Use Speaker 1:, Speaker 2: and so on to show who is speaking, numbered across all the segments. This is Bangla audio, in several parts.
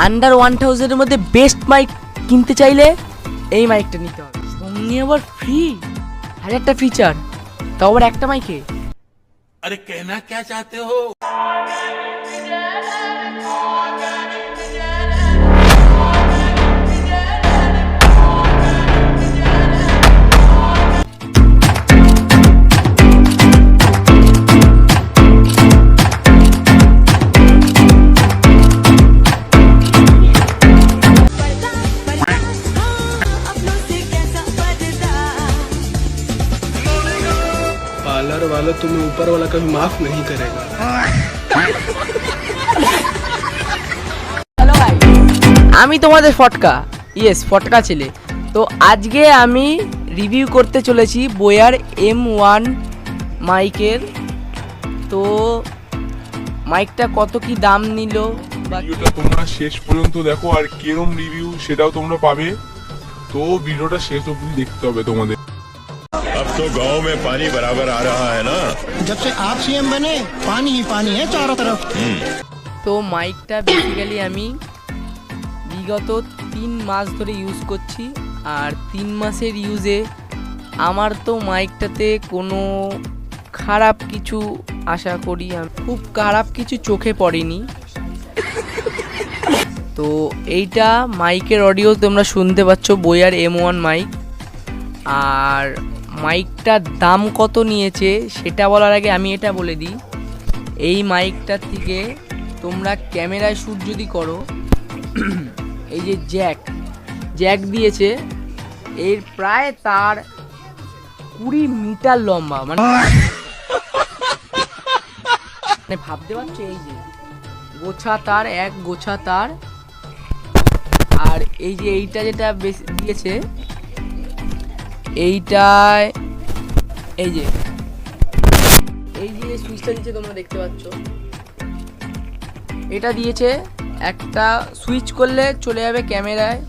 Speaker 1: আন্ডার 1000 এর মধ্যে বেস্ট মাইক কিনতে চাইলে এই মাইকটা নিতে হবে। সঙ্গে আবার ফ্রি 1000টা ফিচার, তাও আবার একটা মাইকে।
Speaker 2: अरे कहना क्या चाहते हो?
Speaker 3: पार्लर वाला तुम्हें ऊपर वाला कभी माफ नहीं करेगा।
Speaker 1: হ্যালো ভাই, আমি তোমাদের ফটকা, ফটকা ছেলে। তো আজকে আমি রিভিউ করতে চলেছি বোয়ার M1 মাইকের। তো মাইকটা কত কি দাম নিল,
Speaker 4: ভিডিওটা তোমরা শেষ পর্যন্ত দেখো, আর কিরম রিভিউ সেটাও তোমরা পাবে। তো ভিডিওটা শেষ অবধি দেখতে হবে তোমাদের।
Speaker 2: अब तो गांव में पानी बराबर आ रहा है ना।
Speaker 5: जब से आप सीएम बने पानी ही पानी है चारों तरफ।
Speaker 1: তো মাইকটা বেসিক্যালি আমি বিগত 3 মাস ধরে ইউজ করছি। আর 3 মাসের ইউজে আমার তো মাইকটাতে কোনো খারাপ কিছু, আশা করি খুব খারাপ কিছু চোখে পড়েনি। তো এইটা মাইকের অডিও তোমরা শুনতে পাচ্ছ, বোয়ার M1 মাইক। আর মাইকটার দাম কত নিয়েছে সেটা বলার আগে আমি এটা বলে দিই, এই মাইকটার থেকে তোমরা ক্যামেরায় শ্যুট যদি করো, এই যে জ্যাক দিয়েছে, এর প্রায় তার 20 মিটার লম্বা। মানে ভাবতে পারছো, এই যে গোছা তার, এক গোছা তার। আর এই যে এইটা যেটা দিয়েছে, এইটায় এই যে সুইচটা দিয়েছে তোমরা দেখতে পাচ্ছ, এটা দিয়েছে একটা, সুইচ করলে চলে যাবে ক্যামেরায়।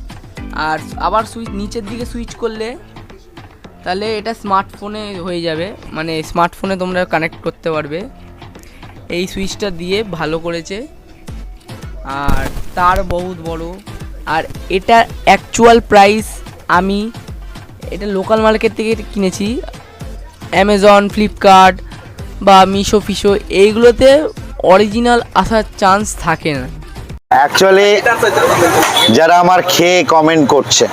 Speaker 1: আর আবার নিচের দিকে সুইচ করলে তাহলে এটা স্মার্টফোনে হয়ে যাবে, মানে স্মার্টফোনে তোমরা কানেক্ট করতে পারবে। এই সুইচটা দিয়ে ভালো করেছে। আর তার বহুত বড়। আর এটা অ্যাকচুয়াল প্রাইস, আমি এটা লোকাল মার্কেট থেকে কিনেছি। অ্যামাজন, ফ্লিপকার্ট বা মিশো ফিশো এইগুলোতে অরিজিনাল আসার চান্স থাকে না।
Speaker 6: অ্যাকচুয়ালি যারা আমার খেয়ে কমেন্ট করছে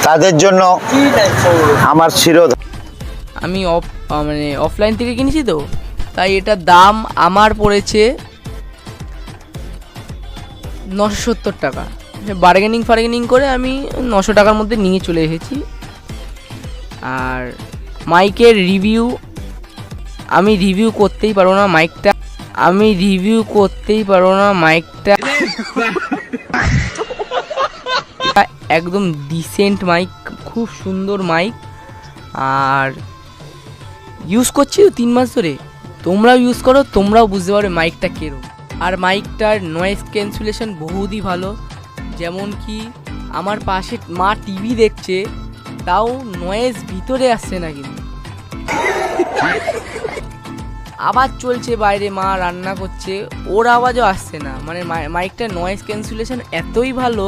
Speaker 6: তাদের জন্য আমার শিরোধার্য।
Speaker 1: আমি মানে অফলাইন থেকে কিনেছি, তো তাই এটার দাম আমার পড়েছে 970 টাকা। বার্গেনিং করে আমি 900 টাকার মধ্যে নিয়ে চলে এসেছি। আর মাইকের রিভিউ আমি রিভিউ করতেই পারবো না, মাইকটা একদম ডিসেন্ট মাইক, খুব সুন্দর মাইক। আর ইউজ করছি তো 3 মাস ধরে, তোমরাও ইউজ করো, তোমরাও বুঝতে পারবে মাইকটা কেরম। আর মাইকটার নয়েজ ক্যান্সেলেশন বহুতই ভালো। যেমন কি আমার পাশে মা টিভি দেখছে, তাও নয়েজ ভিতরে আসছে না, কিন্তু আওয়াজ চলছে বাইরে, মা রান্না করছে, ওর আওয়াজও আসছে না। মানে মাইকটার নয়েজ ক্যান্সেলেশন এতই ভালো,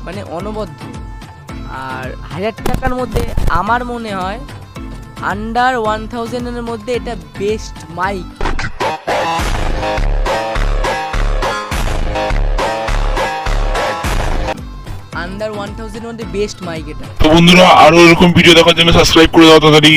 Speaker 1: মানে অনবদ্য। আর 1000 টাকার মধ্যে আমার মনে হয় আন্ডার 1000 এর মধ্যে এটা বেস্ট মাইক। আন্ডার 1000 এর মধ্যে বেস্ট মাইক এটা।
Speaker 4: তো বন্ধুরা, আরো এরকম ভিডিও দেখার জন্য সাবস্ক্রাইব করে দাও তাড়াতাড়ি।